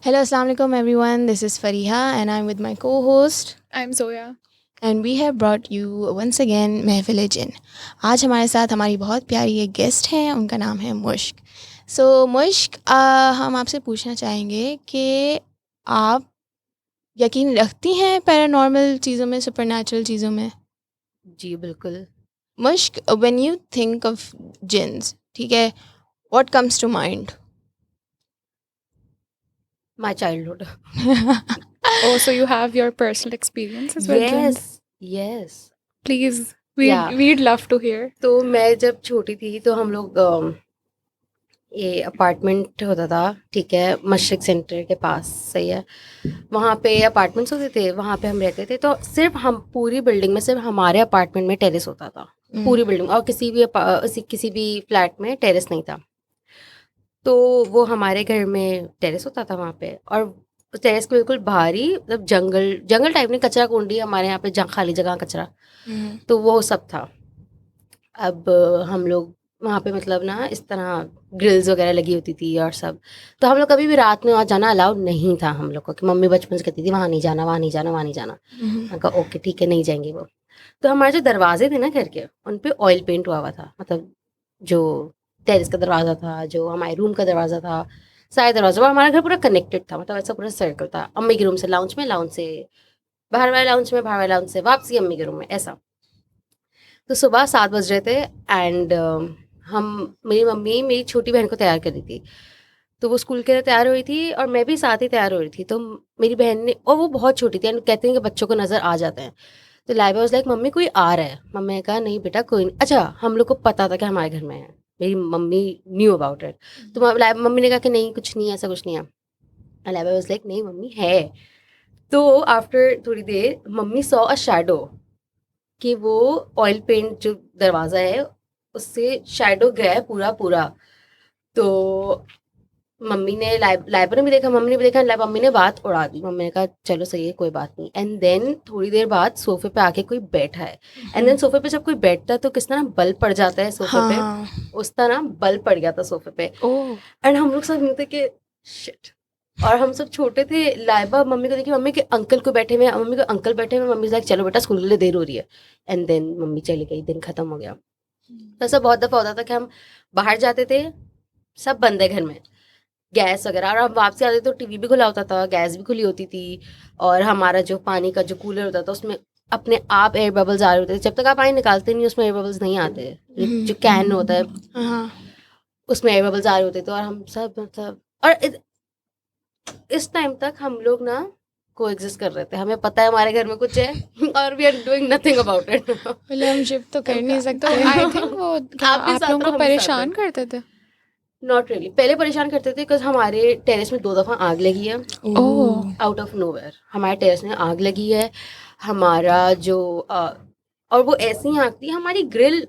Hello, Assalamu alaikum everyone. This is Fariha and I'm with my co-host I'm Zoya. and we have brought you once again महफिल जिन. आज हमारे साथ हमारी बहुत प्यारी एक गेस्ट हैं, उनका नाम है मुश्क. सो मुश्क, हम आपसे पूछना चाहेंगे कि आप यकीन रखती हैं पैरानॉर्मल चीज़ों में, सुपरनैचुरल चीज़ों में? जी बिल्कुल। Mushk, when you think of jinns, ठीक है, what comes to mind? My childhood. Oh, so you have your personal experiences with jinns? Yes. Please, we'd, Yeah. we'd love to hear. तो मैं जब छोटी थी तो हम लोग ये अपार्टमेंट होता था, ठीक है, मशरिक सेंटर के पास, सही है, वहाँ पे अपार्टमेंट्स होते थे, वहाँ पे हम रहते थे। तो सिर्फ हम पूरी बिल्डिंग में सिर्फ हमारे अपार्टमेंट में टेरेस होता था, पूरी बिल्डिंग, और किसी भी फ्लैट में टेरेस नहीं था। तो वो हमारे घर में टेरेस होता था वहाँ पे, और टेरेस के बिल्कुल बाहर ही मतलब जंगल टाइप में कचरा कुंडी, हमारे यहाँ पे जहाँ खाली जगह कचरा, तो वो सब था। अब हम लोग वहाँ पे मतलब ना इस तरह ग्रिल्स वगैरह लगी होती थी और सब, तो हम लोग कभी भी रात में वहाँ जाना अलाउड नहीं था हम लोग को, कि मम्मी बचपन से कहती थी वहाँ नहीं जाना, वहाँ नहीं जाना, वहाँ नहीं जाना। मैं कहा ओके ठीक है, नहीं जाएंगे वो। तो हमारे जो दरवाजे थे ना घर के, उन पे ऑयल पेंट हुआ हुआ था, मतलब जो टेरेस का दरवाज़ा था, जो हमारे रूम का दरवाज़ा था, सारे दरवाजे, वो हमारा घर पूरा कनेक्टेड था, मतलब ऐसा पूरा सर्कल था। अम्मी के रूम से लाउंज में, लाउंज से बाहर वाले लाउंज में, बाहर वाले लाउंज से वापसी अम्मी के रूम में, ऐसा। तो सुबह 7 बज रहे थे एंड मेरी मम्मी मेरी छोटी बहन को तैयार कर रही थी, तो वो स्कूल के लिए तैयार हुई थी और मैं भी साथ ही तैयार हो रही थी। तो मेरी बहन ने, और वो बहुत छोटी थी, कहते हैं कि बच्चों को नज़र आ जाते हैं, तो लाइबा वाज लाइक मम्मी कोई आ रहा है। मम्मी ने कहा नहीं बेटा कोई नहीं। अच्छा, हम लोग को पता था कि हमारे घर में है, मेरी मम्मी न्यू अबाउट इट। तो मम्मी ने कहा कि नहीं कुछ नहीं है, ऐसा कुछ नहीं है। लाइबा वाज लाइक नहीं मम्मी है। तो आफ्टर थोड़ी देर मम्मी सॉ अ शैडो, कि वो ऑयल पेंट जो दरवाज़ा है उससे शैडो गया है पूरा पूरा। तो मम्मी ने लाइबा ने भी देखा, मम्मी ने भी देखा, मम्मी ने बात उड़ा दी। मम्मी ने कहा चलो सही है कोई बात नहीं। एंड देन थोड़ी देर बाद सोफे पे आके कोई बैठा है, एंड देन सोफे पे जब कोई बैठता है तो किस तरह बल्ब पड़ जाता है सोफे पे, उस तरह बल्ब पड़ गया था सोफे पे। एंड हम लोग सब थे कि शिट, और हम सब छोटे थे। लाइबा मम्मी को देखी, मम्मी के अंकल को बैठे हुए, मम्मी को अंकल बैठे हुए, मम्मी लाइक चलो बेटा स्कूल के लिए देर हो रही है। एंड देन मम्मी चली गई, दिन खत्म हो गया। तो ऐसा बहुत दफ़ा होता था कि हम बाहर जाते थे, सब बंद है घर में, गैस वगैरह, और हम वापसी आते तो टीवी भी खुला होता था, गैस भी खुली होती थी, और हमारा जो पानी का जो कूलर होता था उसमें अपने आप एयर बबल्स आ रहे होते थे। जब तक आप पानी निकालते नहीं उसमें एयर बबल्स नहीं आते, जो कैन होता है उसमें एयर बबल्स आ रहे होते थे। और हम सब मतलब, और इस टाइम तक हम लोग ना को एग्जिस्ट कर रहे थे, हमें पता है हमारे घर में कुछ है और we are doing nothing about it. पहले हम शिफ्ट तो कर नहीं सकते। तो आई थिंक वो आप लोगों को परेशान करते थे? नॉट रियली, पहले परेशान करते थे बिकॉज हमारे टेरेस में 2 दफ़ा आग लगी है, आउट ऑफ नोवेयर हमारे टेरेस में आग लगी है। हमारा जो और वो ऐसी ही आग थी, हमारी ग्रिल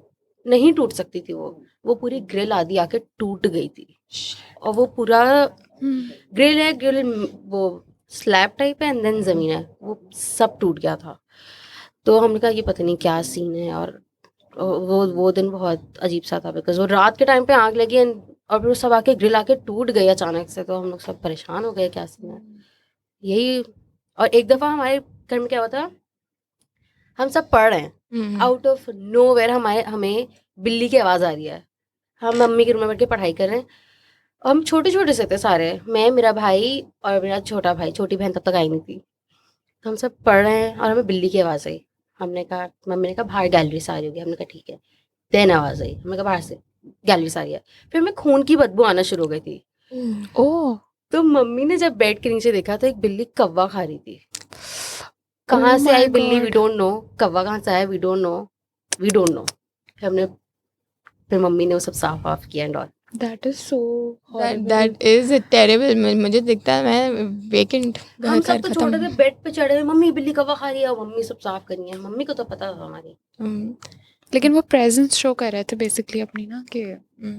नहीं टूट सकती थी, वो पूरी ग्रिल आधी आके टूट गई थी, और वो पूरा ग्रिल है, ग्रिल वो स्लैब टाइप है एंड देन ज़मीन है, वो सब टूट गया था। तो हमने कहा ये पता नहीं क्या सीन है, और वो दिन बहुत अजीब सा था बिकॉज वो रात के टाइम पे आग लगी और फिर सब आके ग्रिल आके टूट गई अचानक से। तो हम लोग सब परेशान हो गए क्या सीन है यही। और एक दफ़ा हमारे घर में क्या हुआ था, हम सब पढ़ रहे हैं, आउट ऑफ नोवेयर हमें बिल्ली की आवाज़ आ रही है। हम मम्मी के रूम में बैठ के पढ़ाई कर रहे हैं, हम छोटे छोटे से थे सारे, मैं, मेरा भाई और मेरा छोटा भाई, छोटी बहन तब तक आई नहीं थी। तो हम सब पढ़ रहे हैं और हमें बिल्ली की आवाज़ आई। हमने कहा, मम्मी ने कहा बाहर गैलरी से आ रही होगी, हमने कहा ठीक है। देन आवाज़ आई, हमने कहा बाहर से गैलरी से आ रही है। फिर हमें खून की बदबू आना शुरू हो गई थी। ओह, तो मम्मी ने जब बेड के नीचे देखा तो एक बिल्ली कौवा खा रही थी। कहाँ से आई बिल्ली वी डोंट नो, कौवा कहाँ से आया वी डोंट नो। फिर मम्मी ने वो सब साफ वाफ किया and all. that is so horrible. That is terrible. मुझे दिखता है मैं वेकेंट हम सब तो छोटे थे, बेड पे चढ़े हुए, मम्मी बिल्ली कौवा खा रही है, और मम्मी सब साफ करी है। मम्मी को तो पता था हमारी। लेकिन वो प्रेजेंस शो कर रहे थे बेसिकली अपनी ना, कि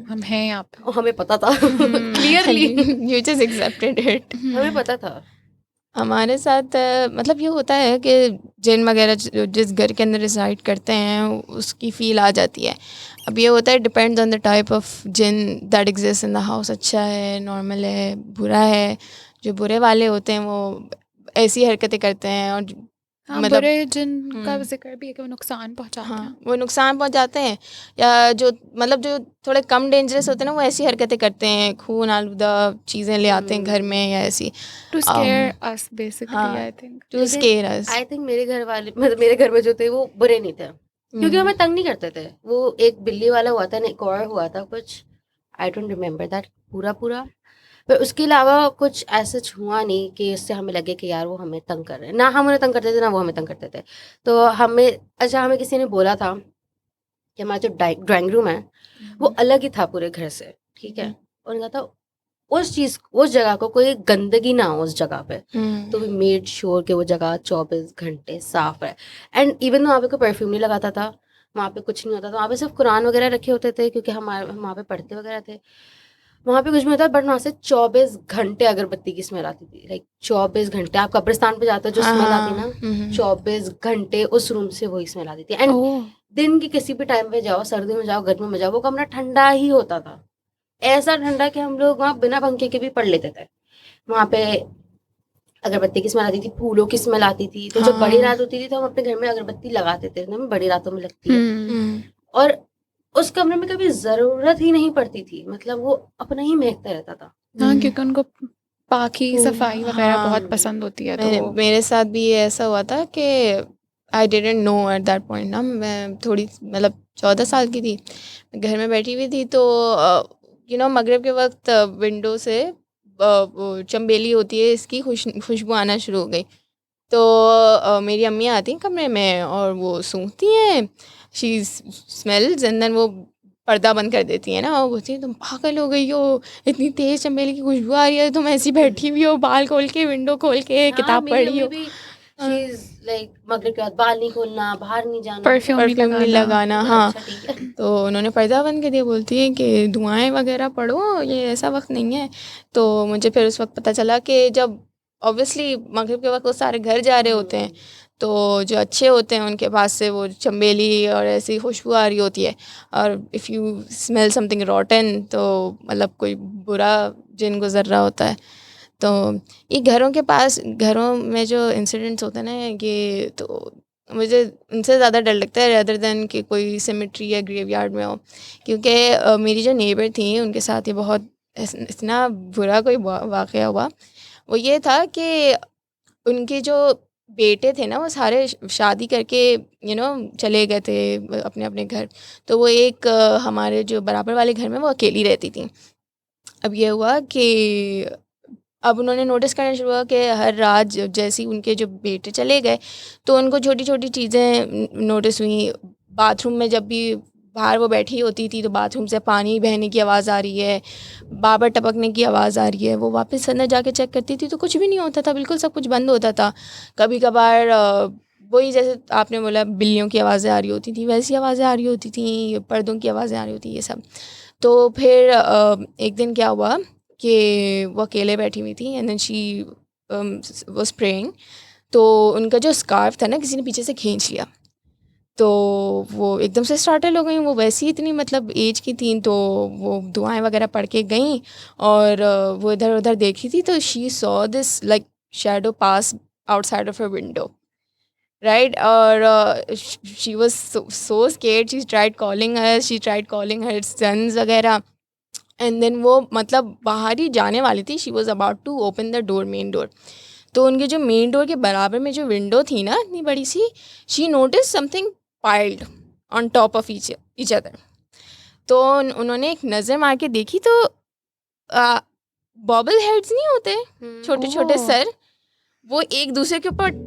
हम हैं यहाँ पे, और हमें पता था clearly. You just accepted it. हमें पता था। हमारे साथ मतलब ये होता है कि जिन वगैरह जिस घर के अंदर रिसाइड करते हैं उसकी फील आ जाती है। अब ये होता है depends on the type of jinn that exist in the house, अच्छा है, नॉर्मल है, बुरा है, जो बुरे वाले होते हैं वो ऐसी हरकतें करते हैं और हाँ, मतलब बुरे जिनका जिक्र भी है कि वो नुकसान पहुंचाते हैं। हाँ वो नुकसान पहुंचाते हैं, या जो मतलब जो थोड़े कम डेंजरस होते हैं ना वो ऐसी हरकतें करते हैं, खून आलूदा चीज़ें ले आते हैं घर में या ऐसी to scare us basically, I think. To scare us. I think मेरे घर वाले मतलब मेरे घर में जो थे वो बुरे नहीं थे, क्योंकि हमें तंग नहीं करते थे। वो एक बिल्ली वाला हुआ था ना, एक और हुआ था कुछ, आई डोंट रिमेम्बर दैट पूरा, पर उसके अलावा कुछ ऐसा हुआ नहीं कि उससे हमें लगे कि यार वो हमें तंग कर रहे हैं। ना हम उन्हें तंग करते थे ना वो हमें तंग करते थे। तो हमें किसी ने बोला था कि हमारा जो ड्राइंग रूम है वो अलग ही था पूरे घर से, ठीक है। और उन्होंने कहा था उस जगह को कोई गंदगी ना हो उस जगह पे। तो वी मेड श्योर कि वो जगह 24 घंटे साफ है। एंड इवन वहाँ पे कोई परफ्यूम नहीं लगाता था, वहाँ पे कुछ नहीं होता था, वहाँ पे सिर्फ कुरान वगैरह रखे होते थे क्योंकि हम वहाँ पे पढ़ते वगैरह थे। वहाँ पे कुछ नहीं होता, बट वहाँ से 24 घंटे अगरबत्ती की स्मेल आती थी। लाइक 24 घंटे आप कब्रिस्तान पे जाते हो जो स्मेल आती ना, 24 घंटे उस रूम से वही स्मेल आती थी। एंड दिन की किसी भी टाइम पे जाओ, सर्दी में जाओ, गर्मी में जाओ, वो कमरा ठंडा ही होता था। ऐसा ठंडा कि हम लोग वहाँ बिना पंखे के भी पढ़ लेते थे। वहाँ पे अगरबत्ती की स्मेल आती थी, फूलों की स्मेल आती थी। तो जब बड़ी रात होती थी तो हम अपने घर में अगरबत्ती लगाते थे ना, बड़ी रातों में लगती है। और उस कमरे में कभी जरूरत ही नहीं पड़ती थी, मतलब वो अपना ही महकता रहता था। हाँ, क्योंकि उनको पाकी सफाई वगैरह बहुत पसंद होती है। तो मेरे साथ भी ये ऐसा हुआ था कि I didn't know at that point ना, मैं थोड़ी मतलब 14 साल की थी, घर में बैठी हुई थी तो मगरिब के वक्त विंडो से वो चंबेली होती है इसकी खुशबू आना शुरू हो गई। तो मेरी अम्मी आती हैं कमरे में और वो सूंघती हैं, शी स्मेल्स एंड देन वो पर्दा बंद कर देती है ना, और बोलती है तुम पागल हो गई हो, इतनी तेज चमेली की खुशबू आ रही है, तुम ऐसी बैठी हुई हो बाल खोल के, विंडो खोल के, किताब पढ़ रही हो। लाइक मगरिब के बाद बाल नहीं खोलना, बाहर नहीं जाना, परफ्यूम नहीं लगाना। हाँ अच्छा ठीक है। तो उन्होंने पर्दा बंद कर दिया, बोलती है कि दुआएं वगैरह पढ़ो, ये ऐसा वक्त नहीं है। तो मुझे फिर उस वक्त पता चला कि जब ऑब्वियसली मगरिब के वक्त वो सारे घर जा रहे होते हैं, तो जो अच्छे होते हैं उनके पास से वो चंबेली और ऐसी खुशबू आ रही होती है, और इफ़ यू स्मेल समथिंग रॉटन तो मतलब कोई बुरा जिन गुजर रहा होता है। तो ये घरों में जो इंसिडेंट्स होते हैं ना, ये तो मुझे उनसे ज़्यादा डर लगता है रेदर देन कि कोई सिमेट्री या ग्रेवयार्ड में हो, क्योंकि मेरी जो नेबर थी उनके साथ ये बहुत इतना बुरा कोई वाक़या हुआ। वो ये था कि उनके जो बेटे थे ना वो सारे शादी करके चले गए थे अपने अपने घर। तो वो एक हमारे जो बराबर वाले घर में वो अकेली रहती थी। अब ये हुआ कि अब उन्होंने नोटिस करना शुरू हुआ कि हर रात जैसे ही उनके जो बेटे चले गए तो उनको छोटी छोटी चीज़ें नोटिस हुई। बाथरूम में जब भी बाहर वो बैठी होती थी तो बाथरूम से पानी बहने की आवाज़ आ रही है, बाबर टपकने की आवाज़ आ रही है। वो वापस अंदर जाके चेक करती थी तो कुछ भी नहीं होता था, बिल्कुल सब कुछ बंद होता था। कभी कभार वही जैसे आपने बोला बिल्लियों की आवाज़ें आ रही होती थी, वैसी आवाज़ें आ रही होती थी, पर्दों की आवाज़ें आ रही होती, ये सब। तो फिर एक दिन क्या हुआ कि वो अकेले बैठी हुई थी and then she was praying. तो उनका जो स्कार्फ था ना किसी ने पीछे से खींच लिया, तो वो एकदम से स्टार्टल हो गई। वो वैसे ही इतनी मतलब एज की थी, तो वो दुआएं वगैरह पढ़ के गई और वो इधर उधर देखी थी तो she saw this like shadow pass outside of her window, right. और she was so scared, she tried calling her sons वगैरह। एंड देन वो मतलब बाहर ही जाने वाली थी, she was about to open the door, main door. तो उनके जो मेन डोर के बराबर में जो विंडो थी ना इतनी बड़ी सी, she notice something piled on top of each other. तो उन्होंने एक नज़र मार के देखी तो बॉबल हेड्स नहीं होते छोटे छोटे सर, वो एक दूसरे के ऊपर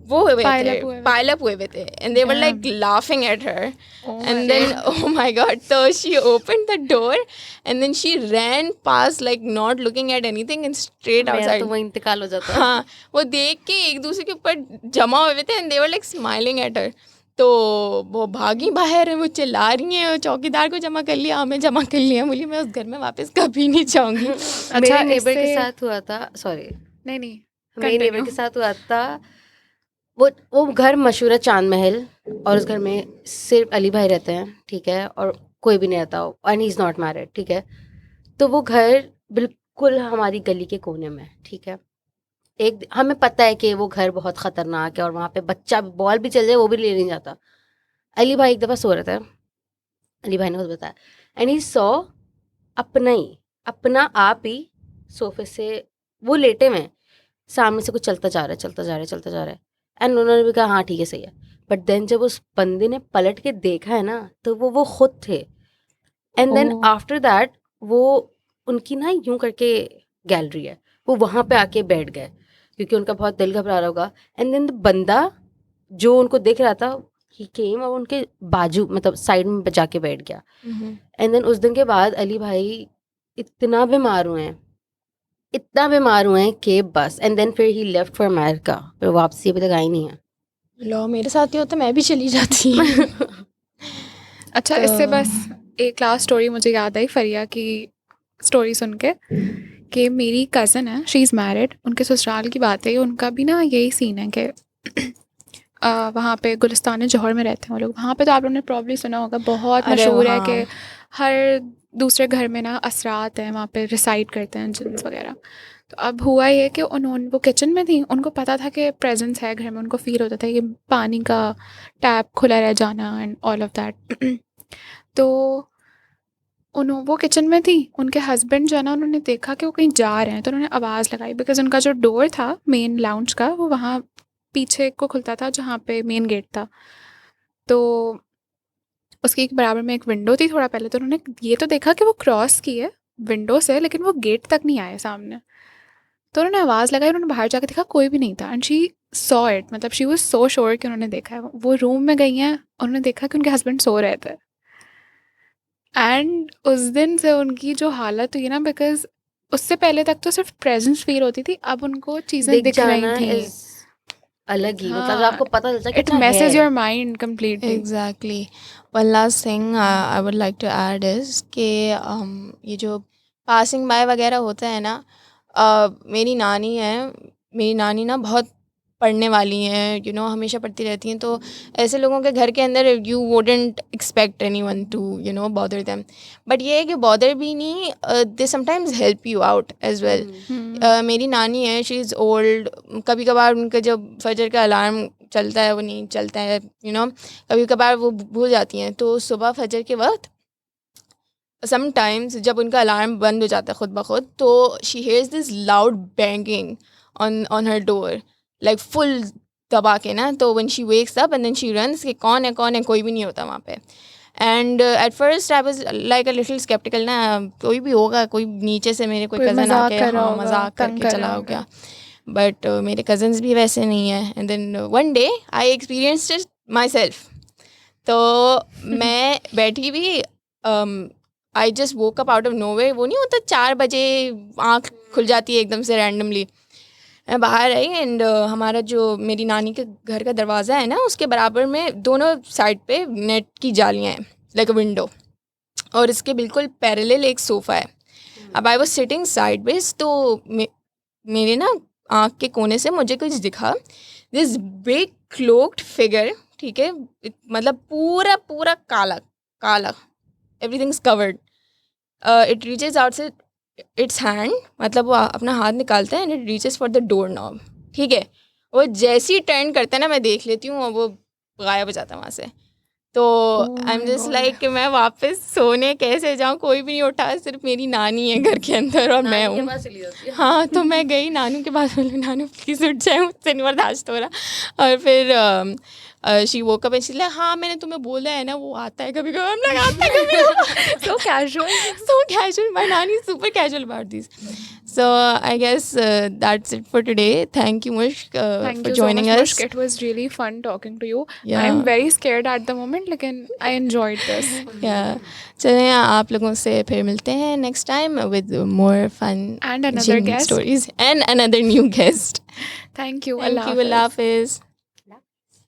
वो हुए थे, पाइल अप हुए थे, and they were like laughing at her. And then oh my god, so she opened the door and then she ran past like not looking at anything and straight outside. तो वो इंतकाल हो जाता। हाँ, वो देख के एक दूसरे के ऊपर जमा हुए थे and they were like smiling at her. तो वो भागी बाहर, वो चिल्ला रही हैं, चौकीदार को जमा कर लिया, हमें जमा कर लिया। बोली मैं उस घर में वापस कभी नहीं जाऊंगी। मेरे नेबर के साथ हुआ था, सॉरी नहीं मेरे नेबर के साथ हुआ था। वो घर मशहूर है चांद महल, और उस घर में सिर्फ अली भाई रहते हैं, ठीक है, और कोई भी नहीं रहता, and he is not married, ठीक है। तो वो घर बिल्कुल हमारी गली के कोने में, ठीक है। एक हमें पता है कि वो घर बहुत खतरनाक है और वहाँ पे बच्चा बॉल भी चल जाए वो भी ले नहीं जाता। अली भाई एक दफ़ा सो रहे थे, अली भाई ने खुद बताया, एंड ही सॉ अपना आप ही सोफे से वो लेटे हुए हैं, सामने से कुछ चलता जा रहा है एंड उन्होंने भी कहा हाँ ठीक है सही है। बट देन जब उस बंदे ने पलट के देखा है ना तो वो खुद थे। And then Oh. After that वो उनकी ना यूं करके गैलरी है, वो वहाँ पे आके बैठ गए क्योंकि उनका बहुत दिल घबरा रहा होगा। एंड देन बंदा जो उनको देख रहा था ही केम और उनके बाजू मतलब साइड में बचा के बैठ गया। एंड देन उस दिन के बाद अली भाई इतना बीमार हुए हैं कि बस। एंड देन फिर ही लेफ्ट फॉर अमेरिका, फिर वापसी अभी तक आई नहीं है। लो मेरे साथ ही होता मैं भी चली जाती। अच्छा, इससे बस एक लास्ट स्टोरी मुझे याद आई फरिया की स्टोरी सुन के कि मेरी कज़न है, शी इज़ मैरिड, उनके ससुराल की बात है, उनका भी ना यही सीन है कि वहाँ पे गुलिस्तान जौहर में रहते हैं वो लोग। वहाँ पे तो आप लोगों ने प्रॉब्ली सुना होगा, बहुत अरे मशहूर है हाँ। कि हर दूसरे घर में ना असरात हैं, वहाँ पे रिसाइड करते हैं जिन्स वगैरह। तो अब हुआ ये कि उन्होंने वो किचन में थी, उनको पता था कि प्रेजेंस है घर में, उनको फील होता था कि पानी का टैप खुला रह जाना एंड ऑल ऑफ दैट। तो वो किचन में थी, उनके हस्बैंड जो है ना उन्होंने देखा कि वो कहीं जा रहे हैं, तो उन्होंने आवाज़ लगाई बिकॉज उनका जो डोर था मेन लाउंज का वो वहाँ पीछे को खुलता था जहाँ पे मेन गेट था। तो उसके एक बराबर में एक विंडो थी थोड़ा पहले, तो उन्होंने ये तो देखा कि वो क्रॉस की है विंडो से, लेकिन वो गेट तक नहीं आए सामने। तो उन्होंने आवाज़ लगाई, उन्होंने बाहर जाकर देखा कोई भी नहीं था एंड शी सॉ इट, मतलब शी वाज सो श्योर कि उन्होंने देखा है। वो रूम में गई हैं, उन्होंने देखा कि उनके हस्बैंड सो रहे थे। एंड उस दिन से उनकी जो हालत हुई ना, बिकॉज उससे पहले तक तो सिर्फ प्रेजेंस फील होती थी, अब उनको चीज़ें दिख रही जाना थी। is अलग ही, मतलब हाँ, आपको पता चलता है इट कितना messes है। your mind completely. Exactly. One last thing I would like to add is कि ये जो passing by वगैरह होता है ना, मेरी नानी ना बहुत पढ़ने वाली हैं, हमेशा पढ़ती रहती हैं, तो ऐसे लोगों के घर के अंदर you wouldn't expect anyone to bother them. But ये है कि bother भी नहीं, they sometimes help you out as well. मेरी नानी है, शी इज़ ओल्ड, कभी कभार उनका जब फजर का अलार्म चलता है वो नहीं चलता है, कभी कभार वो भूल जाती हैं, तो सुबह फजर के वक्त समटाइम्स जब उनका अलार्म बंद हो जाता है खुद ब खुद, तो she hears this loud banging on her door, like full दबा के ना। तो when she wakes up and then she runs कि कौन है, कोई भी नहीं होता वहाँ पे। And at first I was like a little sceptical ना, कोई भी होगा, कोई नीचे से मेरे कोई कज़न आके मजाक करके चला हो गया। बट मेरे कज़न्स भी वैसे नहीं है। And then one day I experienced it myself. तो मैं बैठी भी, I just woke up out of nowhere, वो नहीं होता 4 बजे आँख खुल जाती है एकदम से रैंडमली। मैं बाहर आई एंड हमारा जो मेरी नानी के घर का दरवाज़ा है ना, उसके बराबर में दोनों साइड पे नेट की जालियाँ हैं, लाइक अ विंडो, और इसके बिल्कुल पैरेलल एक सोफ़ा है। अब आई वाज सिटिंग साइडवेज, तो मेरे ना आँख के कोने से मुझे कुछ दिखा, दिस बिग क्लोक्ड फिगर, ठीक है, मतलब पूरा काला काला, everything's covered, it reaches out से इट्स हैंड, मतलब वो अपना हाथ निकालता है and it reaches for the door knob, ठीक है। वो जैसे ही टर्न करता है ना, मैं देख लेती हूँ और वो गायब हो जाता है वहाँ से। तो आई एम जस्ट लाइक कि मैं वापस सोने कैसे जाऊँ, कोई भी नहीं उठा, सिर्फ मेरी नानी है घर के अंदर और मैं हूँ। हाँ, तो मैं गई नानू के पास, बोली नानू प्लीज़ उठ जाए, मुझसे नहीं बर्दाश्त हो रहा। और फिर she woke up and she like हाँ मैंने तुम्हें बोला है ना वो आता है कभी कभी, हम लोग आता है कभी। So casual. So casual. My nanny is super casual about these. So I guess that's it for today. Thank you, Mushk, Thank for you joining so much, us. Mushk. It was really fun talking to you. Yeah. I'm very scared at the moment, लेकिन I enjoyed this. Yeah. चलें आप लोगों से फिर मिलते हैं next time with more fun And another Jinn guest. stories and another new guest. Thank you. Thank you. Allah Hafiz.